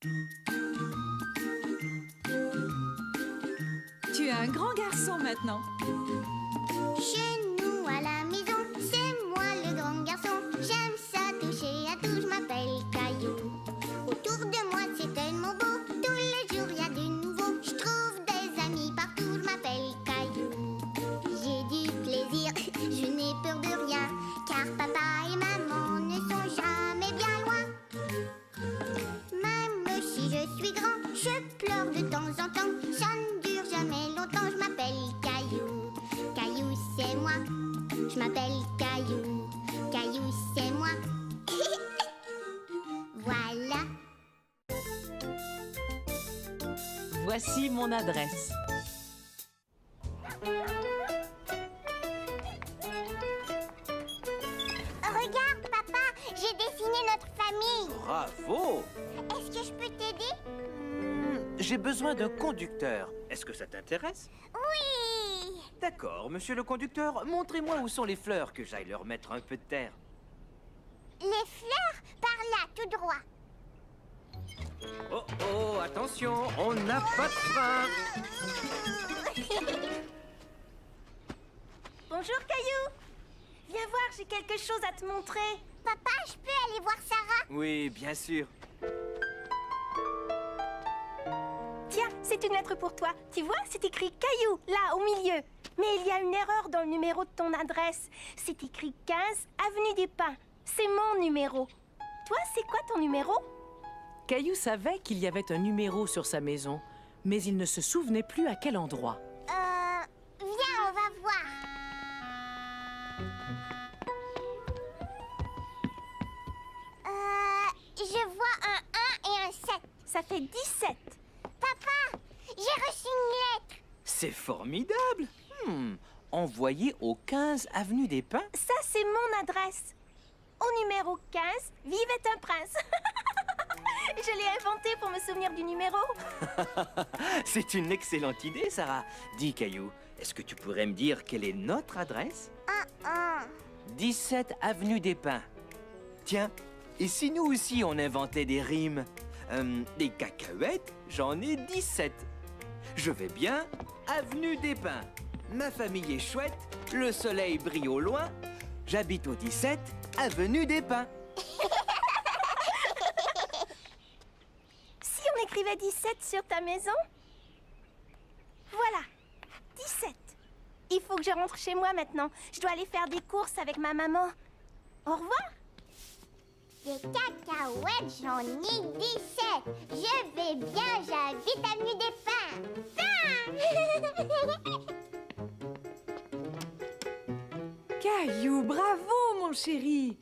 Tu es un grand garçon maintenant. Chez nous à la maison, c'est moi le grand garçon. J'aime ça toucher à tout, je m'appelle Caillou. Autour de moi c'est tellement beau, tous les jours y a du nouveau. Je trouve des amis partout, je m'appelle Caillou. J'ai du plaisir, je n'ai peur de rien, car papa et maman ne sont jamais bien loin. Même si je suis grand, je pleure de temps en temps. Ça ne dure jamais longtemps, je m'appelle Caillou. Caillou c'est moi, je m'appelle Caillou. Caillou c'est moi. Voilà. Voici mon adresse. Regarde papa, j'ai dessiné notre famille. Bravo! Est-ce que je peux t'aider? J'ai besoin d'un conducteur. Est-ce que ça t'intéresse? Oui. D'accord, monsieur le conducteur, montrez-moi où sont les fleurs, que j'aille leur mettre un peu de terre. Les fleurs, par là, tout droit. Oh, oh, attention, on n'a pas de frein. Bonjour Caillou. Viens voir, j'ai quelque chose à te montrer. Papa, je peux aller voir Sarah? Oui, bien sûr. Tiens, c'est une lettre pour toi. Tu vois, c'est écrit Caillou, là, au milieu. Mais il y a une erreur dans le numéro de ton adresse. C'est écrit 15 Avenue des Pins. C'est mon numéro. Toi, c'est quoi ton numéro? Caillou savait qu'il y avait un numéro sur sa maison, mais il ne se souvenait plus à quel endroit. Viens, on va voir. Je vois un 1 et un 7. Ça fait 17. Papa, j'ai reçu une lettre. C'est formidable. Envoyé au 15 avenue des Pins. Ça, c'est mon adresse. Au numéro 15, vivait un prince. Je l'ai inventé pour me souvenir du numéro. C'est une excellente idée, Sarah. Dis, Caillou, est-ce que tu pourrais me dire quelle est notre adresse? 17 avenue des Pins. Tiens, et si nous aussi on inventait des rimes? Des cacahuètes, j'en ai 17. Je vais bien, avenue des Pins. Ma famille est chouette, le soleil brille au loin. J'habite au 17 avenue des Pins. Si on écrivait 17 sur ta maison? Voilà, 17. Il faut que je rentre chez moi maintenant. Je dois aller faire des courses avec ma maman. Au revoir. Des cacahuètes, j'en ai 17. Je vais bien, j'habite avenue des Pins. Caillou, bravo, mon chéri.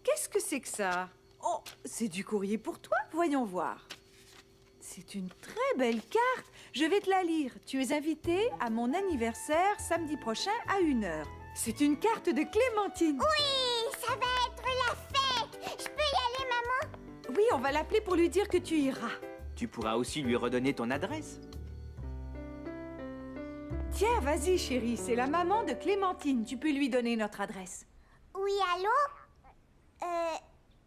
Qu'est-ce que c'est que ça? Oh, c'est du courrier pour toi, voyons voir. C'est une très belle carte. Je vais te la lire. Tu es invité à mon anniversaire samedi prochain à 1h. C'est une carte de Clémentine. Oui, ça va être la fête. Je peux y aller, maman? Oui, on va l'appeler pour lui dire que tu iras. Tu pourras aussi lui redonner ton adresse. Tiens, vas-y, chérie, c'est la maman de Clémentine. Tu peux lui donner notre adresse. Oui, allô?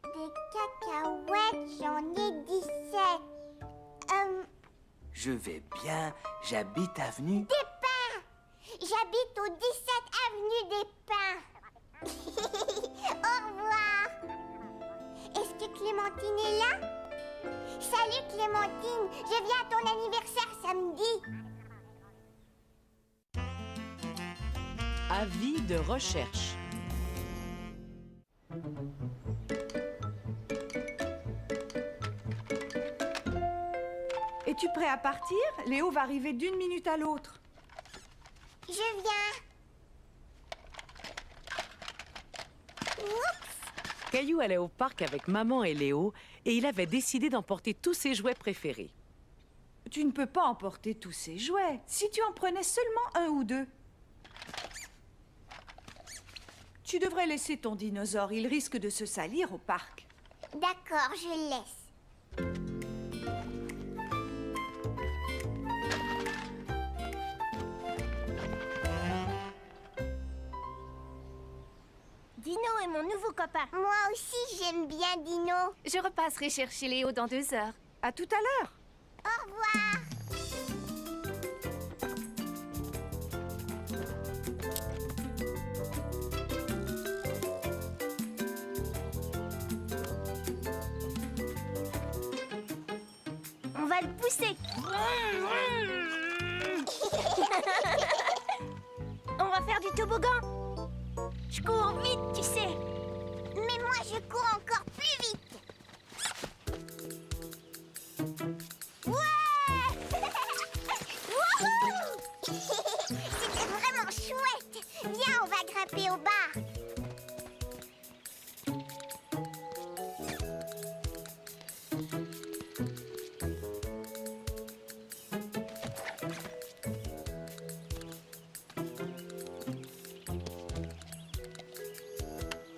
Des cacahuètes, j'en ai 17. Je vais bien, j'habite avenue... Des Pins. J'habite au 17 avenue des Pins. Au revoir. Est-ce que Clémentine est là? Salut Clémentine, je viens à ton anniversaire samedi. Avis de recherche. Es-tu prêt à partir? Léo va arriver d'une minute à l'autre. Je viens. Caillou allait au parc avec maman et Léo et il avait décidé d'emporter tous ses jouets préférés. Tu ne peux pas emporter tous ces jouets. Si tu en prenais seulement un ou deux. Tu devrais laisser ton dinosaure. Il risque de se salir au parc. D'accord, je laisse. Dino est mon nouveau copain. Moi aussi, j'aime bien Dino. Je repasserai chercher Léo dans 2 heures. À tout à l'heure. Au revoir. On va le pousser. On va faire du toboggan. Je cours vite, tu sais. Mais moi, je cours encore plus vite. Ouais. Wouhou. C'était vraiment chouette. Viens, on va grimper au bar.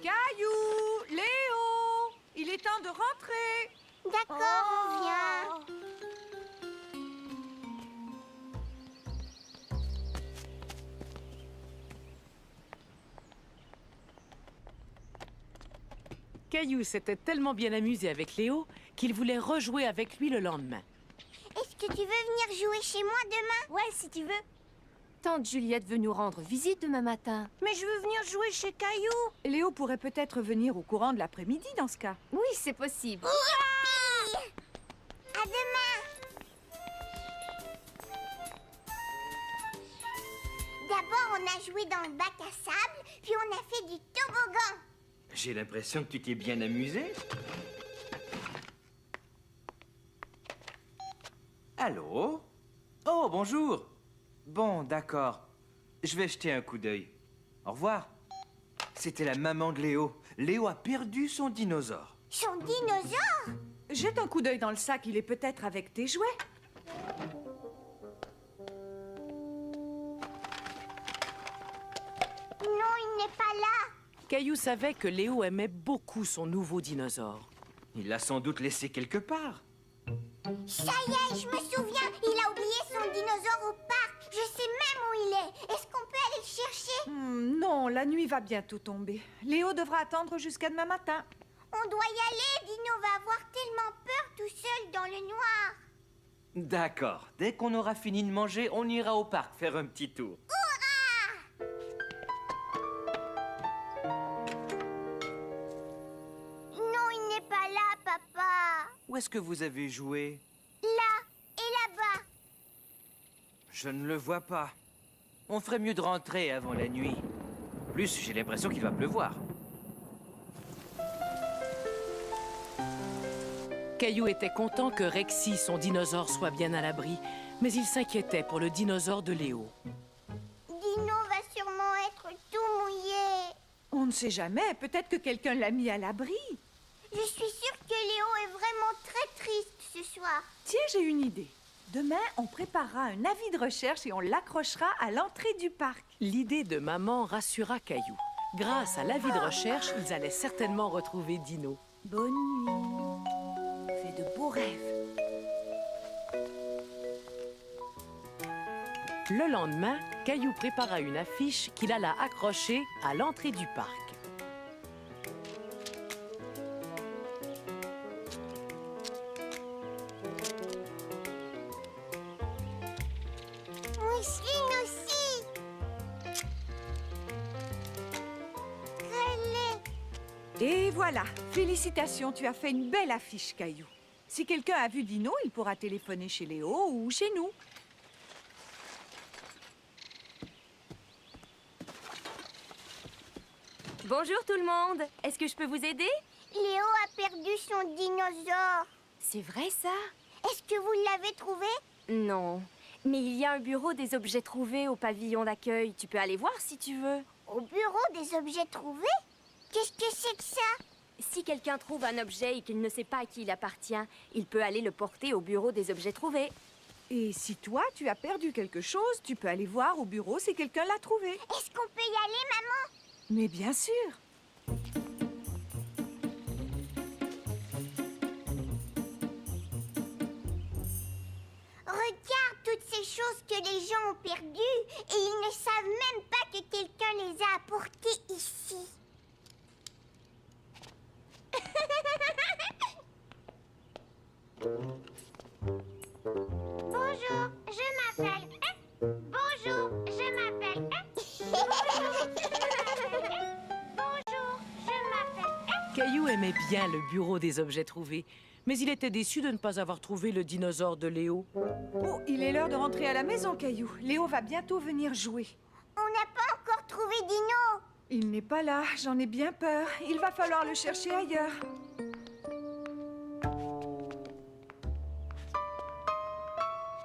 Caillou, Léo, il est temps de rentrer. D'accord, on vient. Caillou s'était tellement bien amusé avec Léo qu'il voulait rejouer avec lui le lendemain. Est-ce que tu veux venir jouer chez moi demain? Ouais, si tu veux. Tante Juliette veut nous rendre visite demain matin. Mais je veux venir jouer chez Caillou. Léo pourrait peut-être venir au courant de l'après-midi dans ce cas. Oui, c'est possible. À demain. D'abord, on a joué dans le bac à sable, puis on a fait du toboggan. J'ai l'impression que tu t'es bien amusé. Allô? Oh, bonjour. Bon, d'accord. Je vais jeter un coup d'œil. Au revoir. C'était la maman de Léo. Léo a perdu son dinosaure. Son dinosaure? Jette un coup d'œil dans le sac, il est peut-être avec tes jouets. Non, il n'est pas là. Caillou savait que Léo aimait beaucoup son nouveau dinosaure. Il l'a sans doute laissé quelque part. Ça y est, je me souviens, il a oublié son dinosaure au parc. Je sais même où il est. Est-ce qu'on peut aller le chercher? Non, la nuit va bientôt tomber. Léo devra attendre jusqu'à demain matin. On doit y aller, Dino va avoir tellement peur tout seul dans le noir. D'accord. Dès qu'on aura fini de manger, on ira au parc faire un petit tour. Non, il n'est pas là, papa. Où est-ce que vous avez joué? Là et là-bas. Je ne le vois pas. On ferait mieux de rentrer avant la nuit. En plus, j'ai l'impression qu'il va pleuvoir. Caillou était content que Rexy, son dinosaure, soit bien à l'abri, mais il s'inquiétait pour le dinosaure de Léo. Dino va sûrement être tout mouillé. On ne sait jamais, peut-être que quelqu'un l'a mis à l'abri. Je suis sûre que Léo est vraiment très triste ce soir. Tiens, j'ai une idée. Demain, on préparera un avis de recherche et on l'accrochera à l'entrée du parc. L'idée de maman rassura Caillou. Grâce à l'avis de recherche, ils allaient certainement retrouver Dino. Bonne nuit. Fais de beaux rêves. Le lendemain, Caillou prépara une affiche qu'il alla accrocher à l'entrée du parc. Mousseline aussi. Relais. Et voilà, félicitations, tu as fait une belle affiche, Caillou. Si quelqu'un a vu Dino, il pourra téléphoner chez Léo ou chez nous. Bonjour tout le monde. Est-ce que je peux vous aider? Léo a perdu son dinosaure. C'est vrai ça? Est-ce que vous l'avez trouvé? Non. Mais il y a un bureau des objets trouvés au pavillon d'accueil. Tu peux aller voir si tu veux. Au bureau des objets trouvés? Qu'est-ce que c'est que ça? Si quelqu'un trouve un objet et qu'il ne sait pas à qui il appartient, il peut aller le porter au bureau des objets trouvés. Et si toi, tu as perdu quelque chose, tu peux aller voir au bureau si quelqu'un l'a trouvé. Est-ce qu'on peut y aller, maman? Mais bien sûr. Regarde toutes ces choses que les gens ont perdues et ils ne savent même pas que quelqu'un les a apportées ici. bien le bureau des objets trouvés. Mais il était déçu de ne pas avoir trouvé le dinosaure de Léo. Oh, il est l'heure de rentrer à la maison, Caillou. Léo va bientôt venir jouer. On n'a pas encore trouvé Dino. Il n'est pas là, j'en ai bien peur. Il va falloir le chercher ailleurs.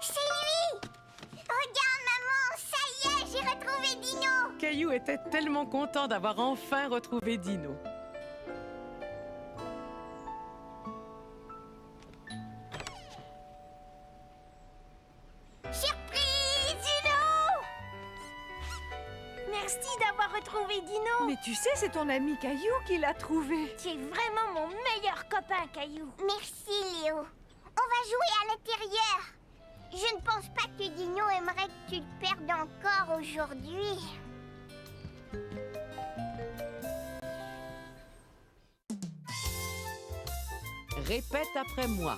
C'est lui. Regarde, maman, ça y est, j'ai retrouvé Dino. Caillou était tellement content d'avoir enfin retrouvé Dino. Surprise, Dino. Merci d'avoir retrouvé Dino. Mais tu sais, c'est ton ami Caillou qui l'a trouvé. Tu es vraiment mon meilleur copain, Caillou. Merci, Léo. On va jouer à l'intérieur. Je ne pense pas que Dino aimerait que tu te perdes encore aujourd'hui. Répète après moi.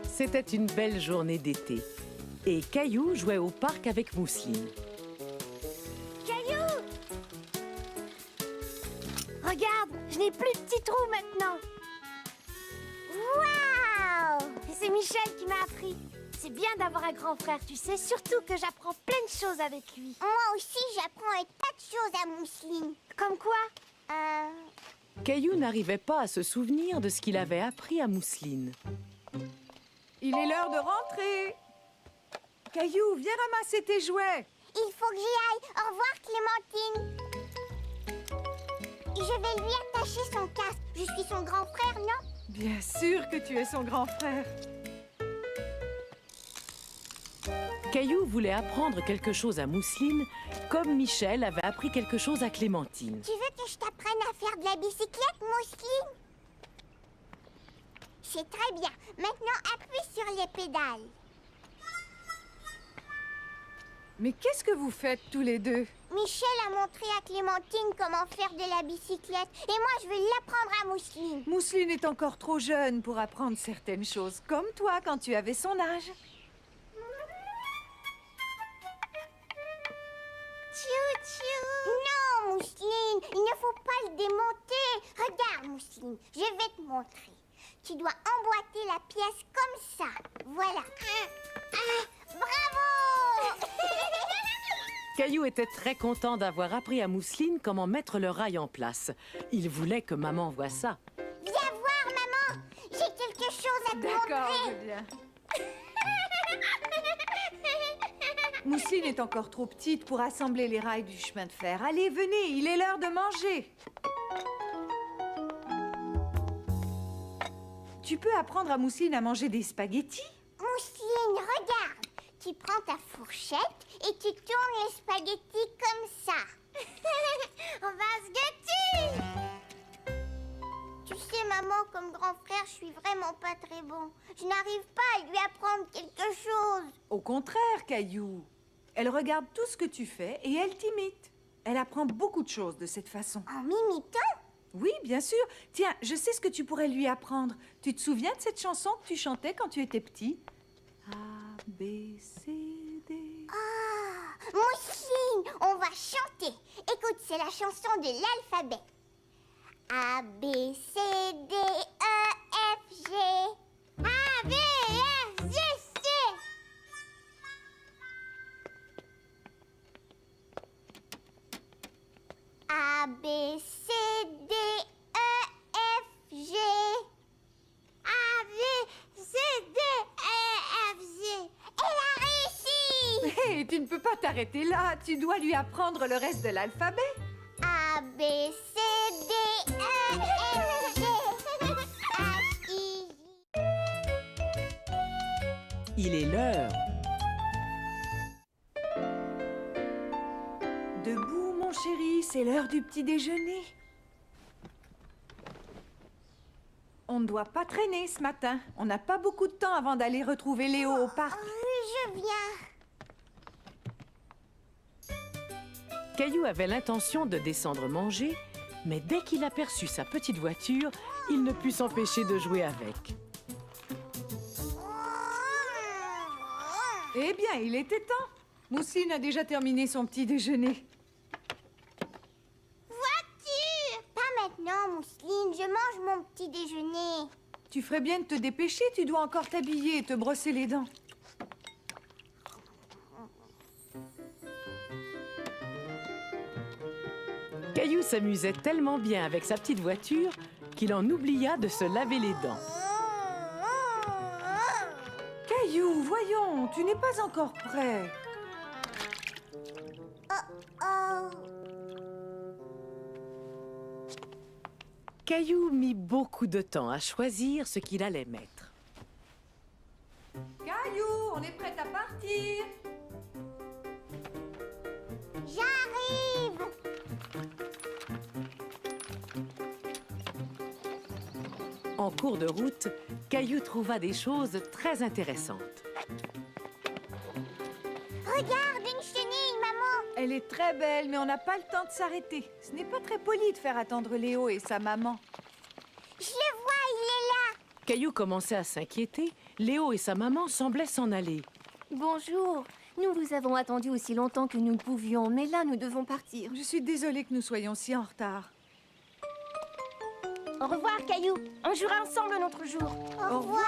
C'était une belle journée d'été. Et Caillou jouait au parc avec Mousseline. Caillou! Regarde, je n'ai plus de petits trous maintenant. Waouh! C'est Michel qui m'a appris. C'est bien d'avoir un grand frère, tu sais, surtout que j'apprends plein de choses avec lui. Moi aussi, j'apprends un tas de choses à Mousseline. Comme quoi? Caillou n'arrivait pas à se souvenir de ce qu'il avait appris à Mousseline. Il est l'heure de rentrer. Caillou, viens ramasser tes jouets. Il faut que j'y aille. Au revoir, Clémentine. Je vais lui attacher son casque. Je suis son grand frère, non? Bien sûr que tu es son grand frère. Caillou voulait apprendre quelque chose à Mousseline, comme Michel avait appris quelque chose à Clémentine. Tu veux que je t'apprenne à faire de la bicyclette, Mousseline? C'est très bien. Maintenant, appuie sur les pédales. Mais qu'est-ce que vous faites tous les deux? Michel a montré à Clémentine comment faire de la bicyclette. Et moi, je vais l'apprendre à Mousseline. Mousseline est encore trop jeune pour apprendre certaines choses, comme toi quand tu avais son âge. Non, Mousseline, il ne faut pas le démonter. Regarde, Mousseline, je vais te montrer. Tu dois emboîter la pièce comme ça. Voilà. Bravo! Caillou était très content d'avoir appris à Mousseline comment mettre le rail en place. Il voulait que maman voie ça. Viens voir, maman. J'ai quelque chose à te D'accord, montrer. je viens. Mousseline est encore trop petite pour assembler les rails du chemin de fer. Allez, venez, il est l'heure de manger. Tu peux apprendre à Mousseline à manger des spaghettis? Mousseline, regarde. Tu prends ta fourchette et tu tournes les spaghettis comme ça. On va se gâter. Tu sais, maman, comme grand frère, je suis vraiment pas très bon. Je n'arrive pas à lui apprendre quelque chose. Au contraire, Caillou. Elle regarde tout ce que tu fais et elle t'imite. Elle apprend beaucoup de choses de cette façon. En m'imitant? Oui, bien sûr. Tiens, je sais ce que tu pourrais lui apprendre. Tu te souviens de cette chanson que tu chantais quand tu étais petit? A, B, C, D... Ah, Mousseline, on va chanter. Écoute, c'est la chanson de l'alphabet. A, B, C, D, E, F, G. A, B, F, G, C. A, B, C, D, E, F, G. A, B, C, D, E, F, G. Elle a réussi! Hé, tu ne peux pas t'arrêter là. Tu dois lui apprendre le reste de l'alphabet. A, B, C, D, E, F, G, H, I, J. Il est l'heure. Debout, mon chéri, c'est l'heure du petit déjeuner. On ne doit pas traîner ce matin. On n'a pas beaucoup de temps avant d'aller retrouver Léo au parc. Je viens. Caillou avait l'intention de descendre manger, mais dès qu'il aperçut sa petite voiture, il ne put s'empêcher de jouer avec. Eh bien, il était temps. Mousseline a déjà terminé son petit déjeuner. Voiture! mon petit déjeuner. Tu ferais bien de te dépêcher, tu dois encore t'habiller et te brosser les dents. Caillou s'amusait tellement bien avec sa petite voiture qu'il en oublia de se laver les dents. Caillou, voyons, tu n'es pas encore prêt. Oh. Caillou mit beaucoup de temps à choisir ce qu'il allait mettre. Caillou, on est prêt à partir. J'arrive. En cours de route, Caillou trouva des choses très intéressantes. Regarde, une chenille, maman. Elle est très belle, mais on n'a pas le temps de s'arrêter. Ce n'est pas très poli de faire attendre Léo et sa maman. Je le vois, il est là. Caillou commençait à s'inquiéter. Léo et sa maman semblaient s'en aller. Bonjour. Nous vous avons attendu aussi longtemps que nous ne pouvions, mais là, nous devons partir. Je suis désolée que nous soyons si en retard. Au revoir, Caillou. On jouera ensemble un autre jour. Au revoir.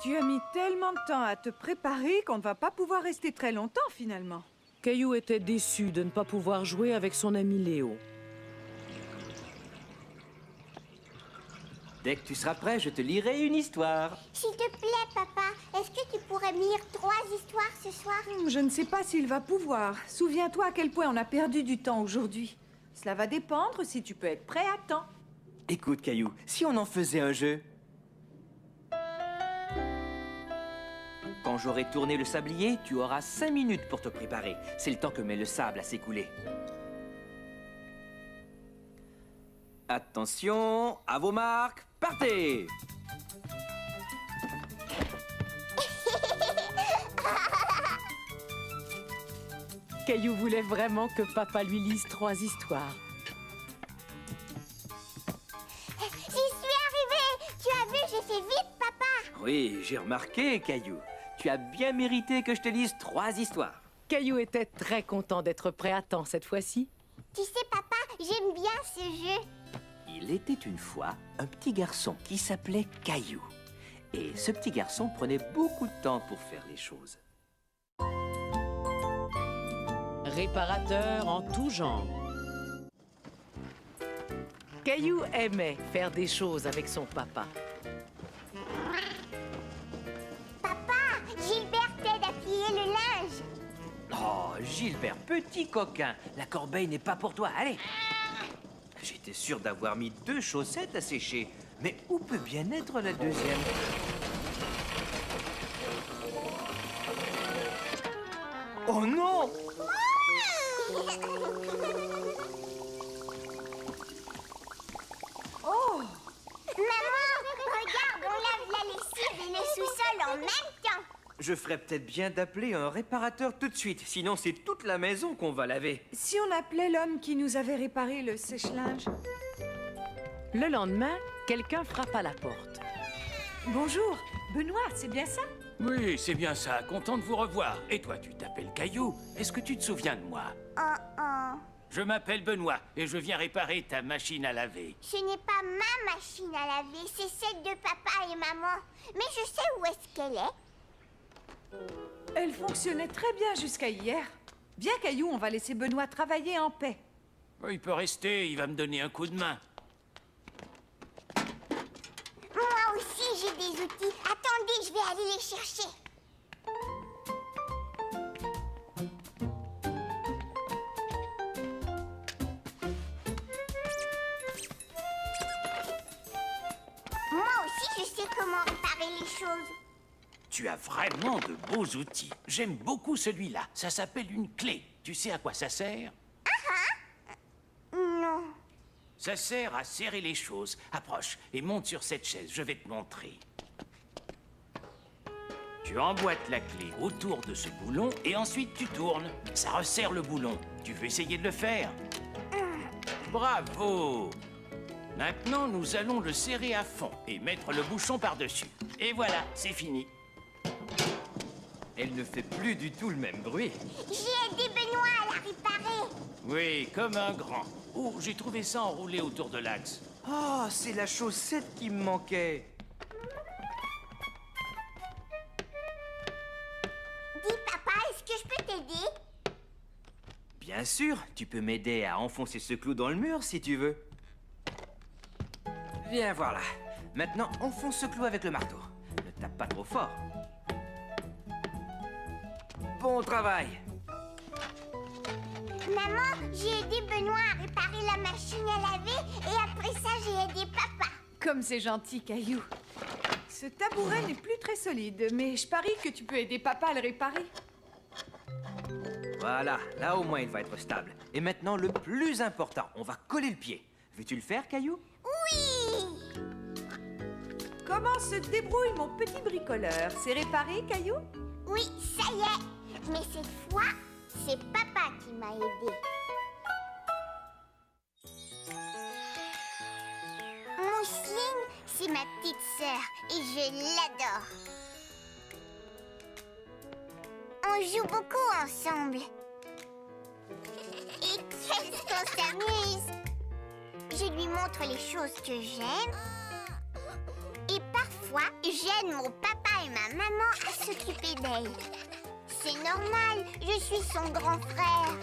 Tu as mis tellement de temps à te préparer qu'on ne va pas pouvoir rester très longtemps finalement. Caillou était déçu de ne pas pouvoir jouer avec son ami Léo. Dès que tu seras prêt, je te lirai une histoire. S'il te plaît, papa, est-ce que tu pourrais me lire 3 histoires ce soir? Je ne sais pas s'il va pouvoir. Souviens-toi à quel point on a perdu du temps aujourd'hui. Cela va dépendre si tu peux être prêt à temps. Écoute, Caillou, si on en faisait un jeu. Quand j'aurai tourné le sablier, tu auras 5 minutes pour te préparer. C'est le temps que met le sable à s'écouler. Attention, à vos marques, partez! Caillou voulait vraiment que papa lui lise 3 histoires. J'y suis arrivée. Tu as vu, j'ai fait vite, papa. Oui, j'ai remarqué, Caillou. Tu as bien mérité que je te lise 3 histoires. Caillou était très content d'être prêt à temps cette fois-ci. Tu sais, papa, j'aime bien ce jeu. Il était une fois un petit garçon qui s'appelait Caillou. Et ce petit garçon prenait beaucoup de temps pour faire les choses. Réparateur en tout genre. Caillou aimait faire des choses avec son papa. Papa, Gilbert t'aide à plier le linge. Oh, Gilbert, petit coquin, la corbeille n'est pas pour toi, allez! J'étais sûr d'avoir mis 2 chaussettes à sécher, mais où peut bien être la deuxième? Oh non! Oh! Maman, regarde, on lave la lessive et le sous-sol en même temps. Je ferais peut-être bien d'appeler un réparateur tout de suite, sinon c'est toute la maison qu'on va laver. Si on appelait l'homme qui nous avait réparé le sèche-linge. Le lendemain, quelqu'un frappe à la porte. Bonjour, Benoît, c'est bien ça? Oui, c'est bien ça. Content de vous revoir. Et toi, tu t'appelles Caillou. Est-ce que tu te souviens de moi? Je m'appelle Benoît et je viens réparer ta machine à laver. Ce n'est pas ma machine à laver, c'est celle de papa et maman. Mais je sais où est-ce qu'elle est. Elle fonctionnait très bien jusqu'à hier. Bien, Caillou, on va laisser Benoît travailler en paix. Il peut rester, il va me donner un coup de main. Moi aussi, j'ai des outils. Attendez, je vais aller les chercher. Moi aussi, je sais comment réparer les choses. Tu as vraiment de beaux outils. J'aime beaucoup celui-là. Ça s'appelle une clé. Tu sais à quoi ça sert? Non. Ça sert à serrer les choses. Approche et monte sur cette chaise. Je vais te montrer. Tu emboîtes la clé autour de ce boulon et ensuite tu tournes. Ça resserre le boulon. Tu veux essayer de le faire? Bravo! Maintenant, nous allons le serrer à fond et mettre le bouchon par-dessus. Et voilà, c'est fini. Elle ne fait plus du tout le même bruit. J'ai aidé Benoît à la réparer. Oui, comme un grand. Oh, j'ai trouvé ça enroulé autour de l'axe. Oh, c'est la chaussette qui me manquait. Dis, papa, est-ce que je peux t'aider? Bien sûr, tu peux m'aider à enfoncer ce clou dans le mur si tu veux. Viens voir là. Maintenant, enfonce ce clou avec le marteau. Ne tape pas trop fort. Bon travail. Maman, j'ai aidé Benoît à réparer la machine à laver et après ça, j'ai aidé papa. Comme c'est gentil, Caillou. Ce tabouret n'est plus très solide, mais je parie que tu peux aider papa à le réparer. Voilà, là au moins il va être stable. Et maintenant, le plus important, on va coller le pied. Veux-tu le faire, Caillou? Oui! Comment se débrouille mon petit bricoleur? C'est réparé, Caillou? Oui, ça y est. Mais cette fois, c'est papa qui m'a aidé. Mousseline, c'est ma petite sœur et je l'adore. On joue beaucoup ensemble. Et qu'est-ce qu'on s'amuse! Je lui montre les choses que j'aime. Et parfois, j'aide mon papa et ma maman à s'occuper d'elle. C'est normal, je suis son grand frère.